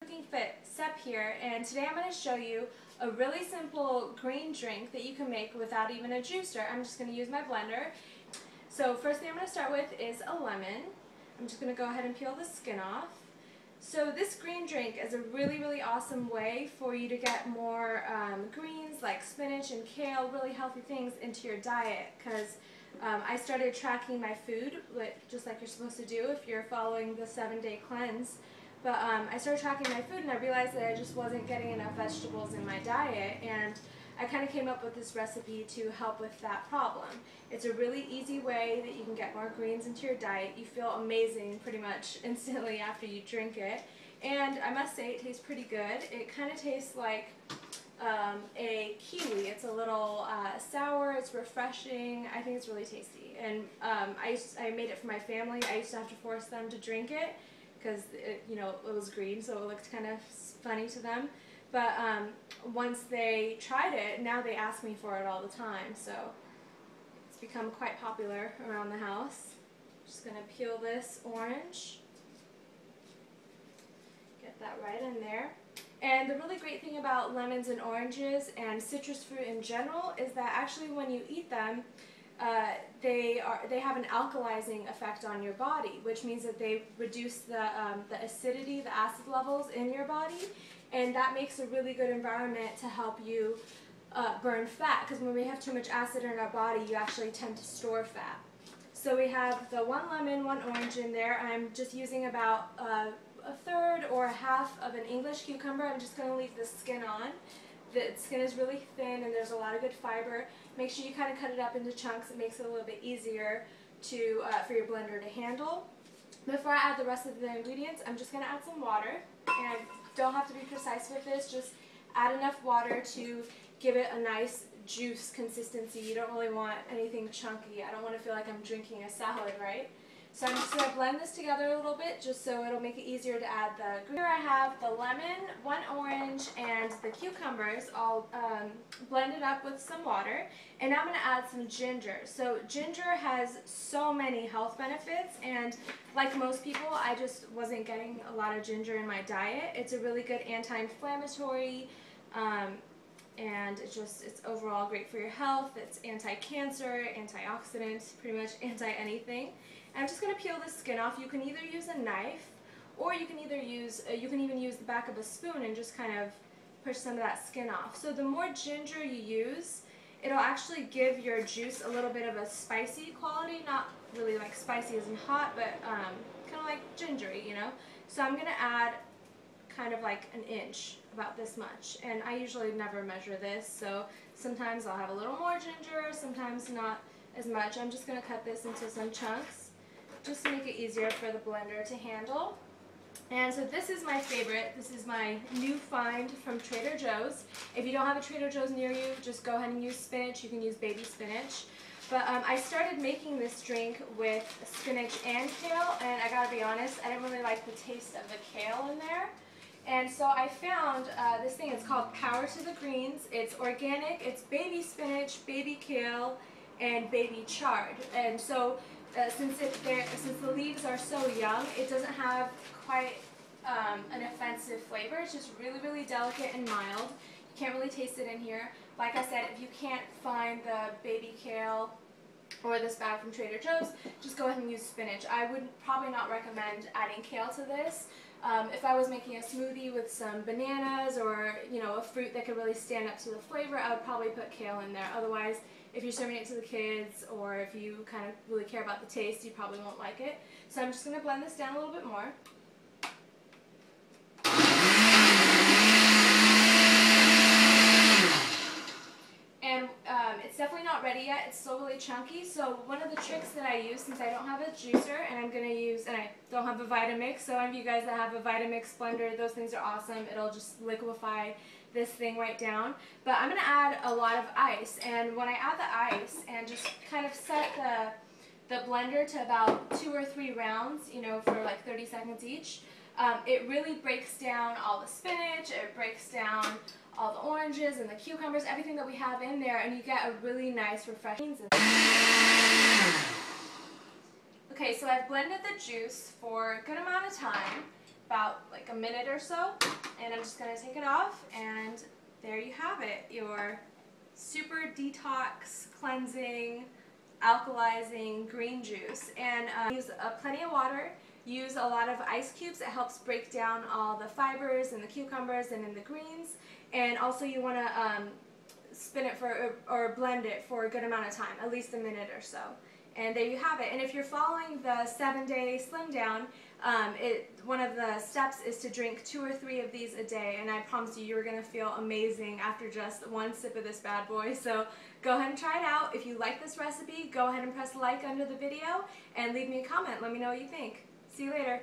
Cooking Fit, Sep here, and today I'm going to show you a really simple green drink that you can make without even a juicer. I'm just going to use my blender. So first thing I'm going to start with is a lemon. I'm just going to go ahead and peel the skin off. So this green drink is a really awesome way for you to get more greens like spinach and kale, really healthy things into your diet, because I started tracking my food, just like you're supposed to do if you're following the 7-day cleanse. But I started tracking my food and I realized that I just wasn't getting enough vegetables in my diet, and I kind of came up with this recipe to help with that problem. It's a really easy way that you can get more greens into your diet. You feel amazing pretty much instantly after you drink it, and I must say it tastes pretty good. It kind of tastes like a kiwi. It's a little sour, it's refreshing. I think it's really tasty, and I made it for my family. I used to have to force them to drink it because it was green, so it looked kind of funny to them. But once they tried it, now they ask me for it all the time, so it's become quite popular around the house. Just going to peel this orange, get that right in there. And the really great thing about lemons and oranges and citrus fruit in general is that actually when you eat them, they have an alkalizing effect on your body, which means that they reduce the acidity, the acid levels in your body, and that makes a really good environment to help you burn fat, because when we have too much acid in our body, you actually tend to store fat. So we have the 1 lemon, 1 orange in there. I'm just using about a third or a half of an English cucumber. I'm just going to leave the skin on. The skin is really thin and there's a lot of good fiber. Make sure you kind of cut it up into chunks. It makes it a little bit easier for your blender to handle. Before I add the rest of the ingredients, I'm just going to add some water. And don't have to be precise with this, just add enough water to give it a nice juice consistency. You don't really want anything chunky. I don't want to feel like I'm drinking a salad, right? So I'm just going to blend this together a little bit just so it'll make it easier to add the green. Here I have the lemon, 1 orange, and the cucumbers all blended up with some water. And now I'm going to add some ginger. So ginger has so many health benefits, and like most people, I just wasn't getting a lot of ginger in my diet. It's a really good anti-inflammatory, and it's overall great for your health. It's anti-cancer, antioxidant, pretty much anti-anything. And I'm just going to peel the skin off. You can either use a knife, or you can even use the back of a spoon and just kind of push some of that skin off. So the more ginger you use, it'll actually give your juice a little bit of a spicy quality, not really like spicy as in hot, but kind of like gingery, you know. So I'm going to add kind of like an inch, about this much, and I usually never measure this, so sometimes I'll have a little more ginger, sometimes not as much. I'm just going to cut this into some chunks just to make it easier for the blender to handle. And so this is my favorite. This is my new find from Trader Joe's. If you don't have a Trader Joe's near you, just go ahead and use spinach. You can use baby spinach. But I started making this drink with spinach and kale, and I gotta be honest, I didn't really like the taste of the kale in there. And so I found this thing. It's called Power to the Greens. It's organic. It's baby spinach, baby kale, and baby chard. And so since the leaves are so young, it doesn't have quite an offensive flavor. It's just really delicate and mild. You can't really taste it in here. Like I said, if you can't find the baby kale or this bag from Trader Joe's, just go ahead and use spinach. I would probably not recommend adding kale to this. If I was making a smoothie with some bananas or a fruit that could really stand up to the flavor, I would probably put kale in there. Otherwise, if you're serving it to the kids or if you kind of really care about the taste, you probably won't like it. So I'm just going to blend this down a little bit more. And it's definitely not ready yet. It's still really chunky. So one of the tricks that I use, since I don't have a juicer and I don't have a Vitamix, so any of you guys that have a Vitamix blender, those things are awesome. It'll just liquefy this thing right down. But I'm going to add a lot of ice, and when I add the ice and just kind of set the blender to about 2 or 3 rounds, for like 30 seconds each, it really breaks down all the spinach, it breaks down all the oranges and the cucumbers, everything that we have in there, and you get a really nice refreshing. Okay, so I've blended the juice for a good amount of time, about like a minute or so, and I'm just going to take it off, and there you have it, your super detox, cleansing, alkalizing green juice. And use plenty of water, use a lot of ice cubes. It helps break down all the fibers in the cucumbers and in the greens, and also you want to spin it for, or blend it for a good amount of time, at least a minute or so. And there you have it. And if you're following the 7-day slim down, one of the steps is to drink 2 or 3 of these a day, and I promise you, you're going to feel amazing after just one sip of this bad boy. So go ahead and try it out. If you like this recipe, go ahead and press like under the video and leave me a comment. Let me know what you think. See you later.